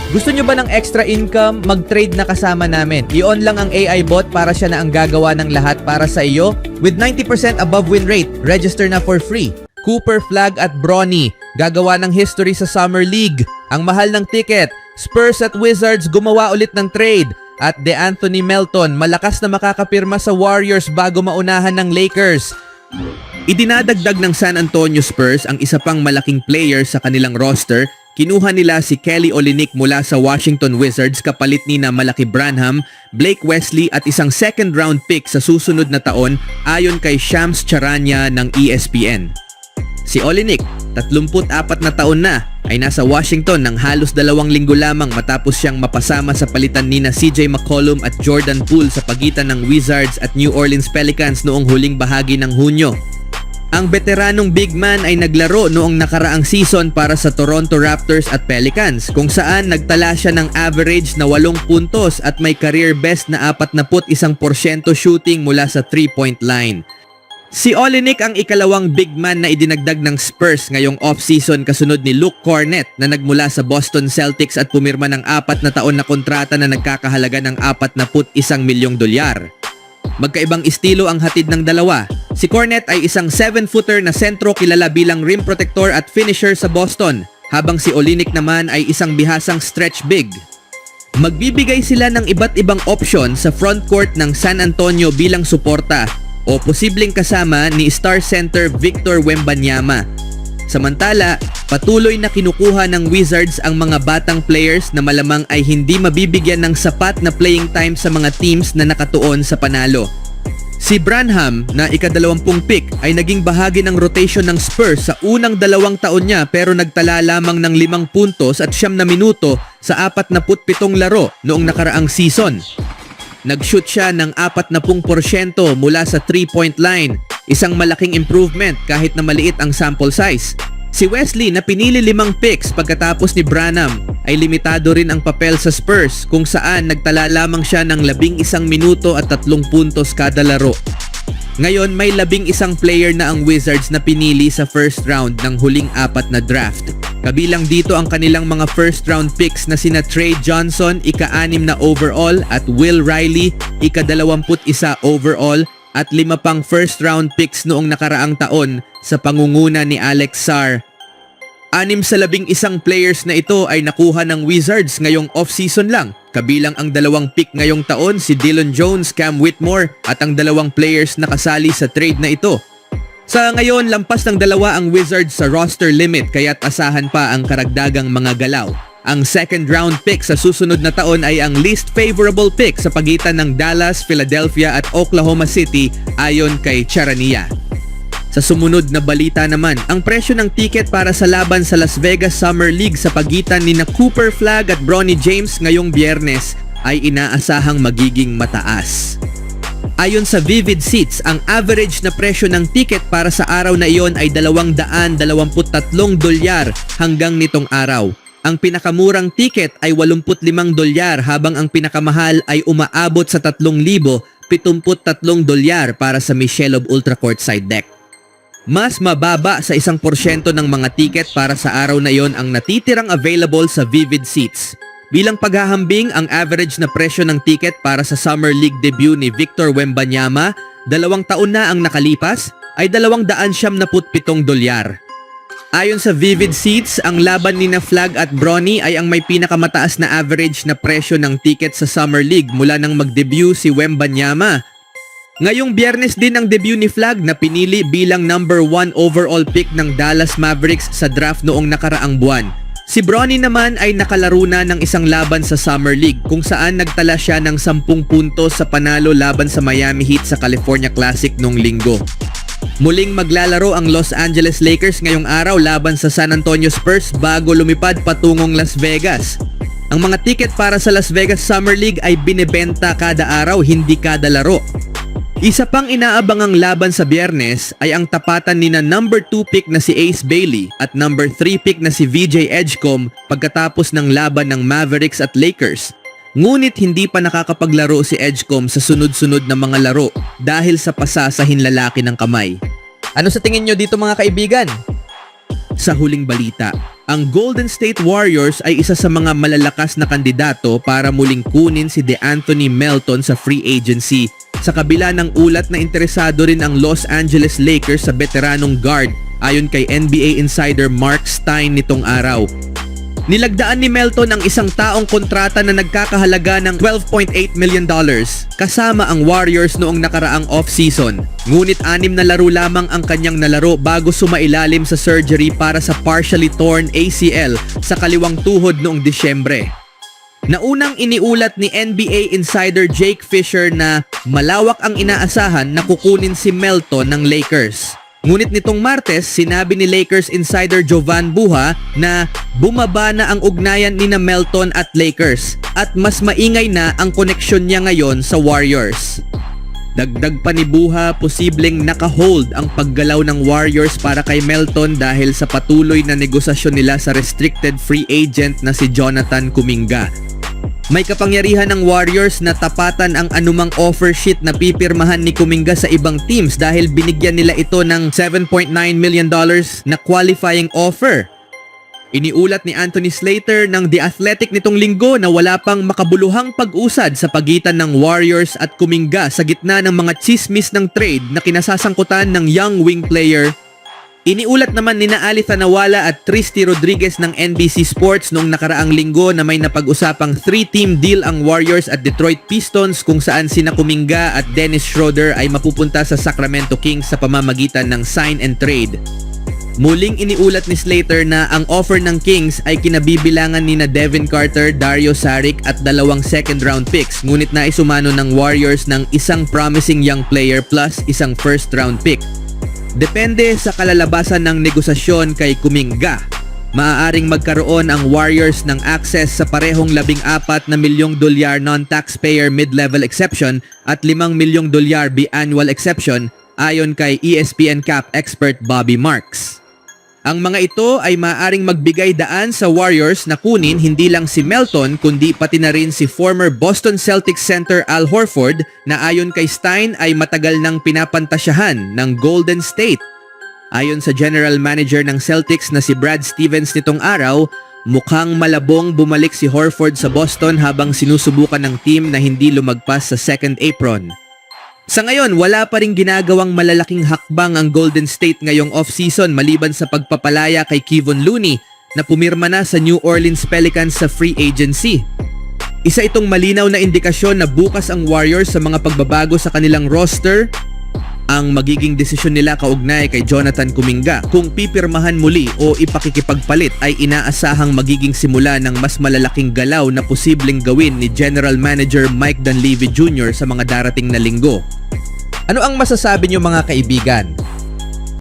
Gusto nyo ba ng extra income? Mag-trade na kasama namin. I-on lang ang AI bot para siya na ang gagawa ng lahat para sa iyo. With 90% above win rate, register na for free. Cooper, Flag at Bronny, gagawa ng history sa Summer League. Ang mahal ng ticket, Spurs at Wizards gumawa ulit ng trade. At DeAnthony Melton, malakas na makakapirma sa Warriors bago maunahan ng Lakers. Idinadagdag ng San Antonio Spurs ang isa pang malaking player sa kanilang roster. Kinuha nila si Kelly Olynyk mula sa Washington Wizards kapalit ni na Malaki Branham, Blake Wesley at isang second round pick sa susunod na taon ayon kay Shams Charania ng ESPN. Si Olynyk, 34 na taon na, ay nasa Washington ng halos 2 linggo lamang matapos siyang mapasama sa palitan ni na CJ McCollum at Jordan Poole sa pagitan ng Wizards at New Orleans Pelicans noong huling bahagi ng Hunyo. Ang veteranong big man ay naglaro noong nakaraang season para sa Toronto Raptors at Pelicans kung saan nagtala siya ng average na 8 puntos at may career best na 41% shooting mula sa 3-point line. Si Olynyk ang ikalawang big man na idinagdag ng Spurs ngayong off-season kasunod ni Luke Cornett na nagmula sa Boston Celtics at pumirma ng 4 na taon na kontrata na nagkakahalaga ng $41 milyong. Magkaibang estilo ang hatid ng dalawa. Si Cornett ay isang 7-footer na sentro kilala bilang rim protector at finisher sa Boston, habang si Olynyk naman ay isang bihasang stretch big. Magbibigay sila ng iba't ibang option sa frontcourt ng San Antonio bilang suporta o posibleng kasama ni star center Victor Wembanyama. Samantala, patuloy na kinukuha ng Wizards ang mga batang players na malamang ay hindi mabibigyan ng sapat na playing time sa mga teams na nakatuon sa panalo. Si Branham na ika-20 pick ay naging bahagi ng rotation ng Spurs sa unang 2 taon niya pero nagtala lamang ng 5 puntos at 9 na minuto sa 47 laro noong nakaraang season. Nag-shoot siya ng 40% mula sa 3-point line, isang malaking improvement kahit na maliit ang sample size. Si Wesley na pinili 5 picks pagkatapos ni Branham ay limitado rin ang papel sa Spurs kung saan nagtala lamang siya ng 11 minuto at 3 puntos kada laro. Ngayon may 11 player na ang Wizards na pinili sa first round ng huling 4 na draft. Kabilang dito ang kanilang mga first round picks na sina Trey Johnson, ika-6 na overall at Will Riley, ika-21 overall at 5 pang first round picks noong nakaraang taon sa pangunguna ni Alex Sarr. 6 sa 11 players na ito ay nakuha ng Wizards ngayong off-season lang. Kabilang ang 2 pick ngayong taon si Dillon Jones, Cam Whitmore at ang 2 players na kasali sa trade na ito. Sa ngayon, lampas ng 2 ang Wizards sa roster limit kaya't asahan pa ang karagdagang mga galaw. Ang second round pick sa susunod na taon ay ang least favorable pick sa pagitan ng Dallas, Philadelphia at Oklahoma City ayon kay Charania. Sa sumunod na balita naman, ang presyo ng ticket para sa laban sa Las Vegas Summer League sa pagitan ni na Cooper, Flag at Bronny James ngayong Biyernes ay inaasahang magiging mataas. Ayon sa Vivid Seats, ang average na presyo ng ticket para sa araw na iyon ay $223 hanggang nitong araw. Ang pinakamurang ticket ay $85 habang ang pinakamahal ay umaabot sa $3,073 para sa Michelob Ultra Courtside Deck. Mas mababa sa 1% ng mga ticket para sa araw na iyon ang natitirang available sa Vivid Seats. Bilang paghahambing, ang average na presyo ng ticket para sa Summer League debut ni Victor Wembanyama, 2 taon na ang nakalipas, ay $277. Ayon sa Vivid Seats, ang laban ni na Flag at Bronny ay ang may pinakamataas na average na presyo ng ticket sa Summer League mula nang mag-debut si Wembanyama. Ngayong Biyernes din ang debut ni Flag na pinili bilang number 1 overall pick ng Dallas Mavericks sa draft noong nakaraang buwan. Si Bronny naman ay nakalaro na ng isang laban sa Summer League kung saan nagtala siya ng 10 puntos sa panalo laban sa Miami Heat sa California Classic noong linggo. Muling maglalaro ang Los Angeles Lakers ngayong araw laban sa San Antonio Spurs bago lumipad patungong Las Vegas. Ang mga ticket para sa Las Vegas Summer League ay binebenta kada araw, hindi kada laro. Isa pang inaabangang laban sa Biyernes ay ang tapatan ni na number 2 pick na si Ace Bailey at number 3 pick na si VJ Edgecombe pagkatapos ng laban ng Mavericks at Lakers. Ngunit hindi pa nakakapaglaro si Edgecombe sa sunod-sunod na mga laro dahil sa pasa sa hinlalaki ng kamay. Ano sa tingin nyo dito mga kaibigan? Sa huling balita, Ang Golden State Warriors ay isa sa mga malalakas na kandidato para muling kunin si DeAnthony Melton sa free agency. Sa kabila ng ulat na interesado rin ang Los Angeles Lakers sa veteranong guard ayon kay NBA insider Mark Stein nitong araw. Nilagdaan ni Melton ang isang taong kontrata na nagkakahalaga ng $12.8 million kasama ang Warriors noong nakaraang off-season. Ngunit 6 na laro lamang ang kanyang nalaro bago sumailalim sa surgery para sa partially torn ACL sa kaliwang tuhod noong Disyembre. Naunang iniulat ni NBA insider Jake Fisher na malawak ang inaasahan na kukunin si Melton ng Lakers. Ngunit nitong Martes, sinabi ni Lakers insider Jovan Buha na bumaba na ang ugnayan ni na Melton at Lakers at mas maingay na ang koneksyon niya ngayon sa Warriors. Dagdag pa ni Buha, posibleng naka-hold ang paggalaw ng Warriors para kay Melton dahil sa patuloy na negosasyon nila sa restricted free agent na si Jonathan Kuminga. May kapangyarihan ng Warriors na tapatan ang anumang offer sheet na pipirmahan ni Kuminga sa ibang teams dahil binigyan nila ito ng $7.9 million na qualifying offer. Iniulat ni Anthony Slater ng The Athletic nitong linggo na wala pang makabuluhang pag-usad sa pagitan ng Warriors at Kuminga sa gitna ng mga chismis ng trade na kinasasangkutan ng young wing player. Iniulat naman ni Ali Tanawala at Tristy Rodriguez ng NBC Sports noong nakaraang linggo na may napag-usapang 3-team deal ang Warriors at Detroit Pistons kung saan sina Kuminga at Dennis Schroeder ay mapupunta sa Sacramento Kings sa pamamagitan ng sign and trade. Muling iniulat ni Slater na ang offer ng Kings ay kinabibilangan ni na Devin Carter, Dario Saric at 2 second-round picks, ngunit naisumano ng Warriors ng isang promising young player plus isang first-round pick. Depende sa kalalabasan ng negosasyon kay Kuminga, maaaring magkaroon ang Warriors ng access sa parehong $14 milyong non-taxpayer mid-level exception at $5 milyong biannual exception ayon kay ESPN cap expert Bobby Marks. Ang mga ito ay maaaring magbigay daan sa Warriors na kunin hindi lang si Melton kundi pati na rin si former Boston Celtics center Al Horford na ayon kay Stein ay matagal nang pinapantasyahan ng Golden State. Ayon sa general manager ng Celtics na si Brad Stevens nitong araw, mukhang malabong bumalik si Horford sa Boston habang sinusubukan ng team na hindi lumagpas sa second apron. Sa ngayon, wala pa ring ginagawang malalaking hakbang ang Golden State ngayong off-season maliban sa pagpapalaya kay Kevon Looney na pumirma na sa New Orleans Pelicans sa free agency. Isa itong malinaw na indikasyon na bukas ang Warriors sa mga pagbabago sa kanilang roster. Ang magiging desisyon nila kaugnay kay Jonathan Kuminga kung pipirmahan muli o ipakikipagpalit ay inaasahang magiging simula ng mas malalaking galaw na posibleng gawin ni General Manager Mike Dunleavy Jr. sa mga darating na linggo. Ano ang masasabi niyo mga kaibigan?